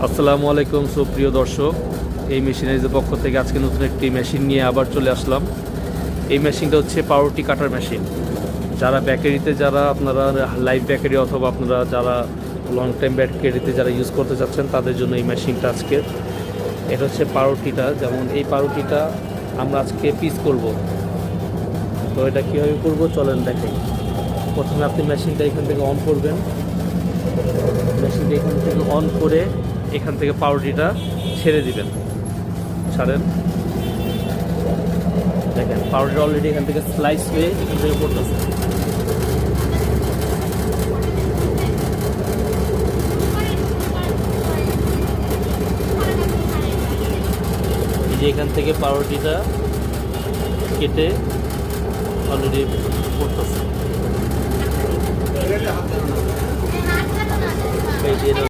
আসসালামু আলাইকুম সুপ্রিয় দর্শক, এই মেশিনারিজের পক্ষ থেকে আজকে নতুন একটি মেশিন নিয়ে আবার চলে আসলাম। এই মেশিনটা হচ্ছে পাউরুটি কাটার মেশিন। যারা বেকারিতে আপনারা লাইভ বেকারি অথবা আপনারা যারা লং টাইম বেকারিতে যারা ইউজ করতে চাচ্ছেন তাদের জন্য এই মেশিনটা আজকে। এটা হচ্ছে পাউরুটিটা, যেমন এই পাউরুটিটা আমরা আজকে পিস করব। তো এটা কীভাবে করবো চলেন দেখাই। প্রথমে আপনি মেশিনটা এখান থেকে অন করবেন। মেশিনটা এখান থেকে অন করে এখান থেকে পাউরুটিটা ছেড়ে দিবেন। ছাড়েন, দেখেন পাউরুটি অলরেডি এখান থেকে স্লাইস হয়ে এখান থেকে পড়তেছে। এই যে এখান থেকে পাউরুটিটা কেটে অলরেডি পড়তেছে। এই যে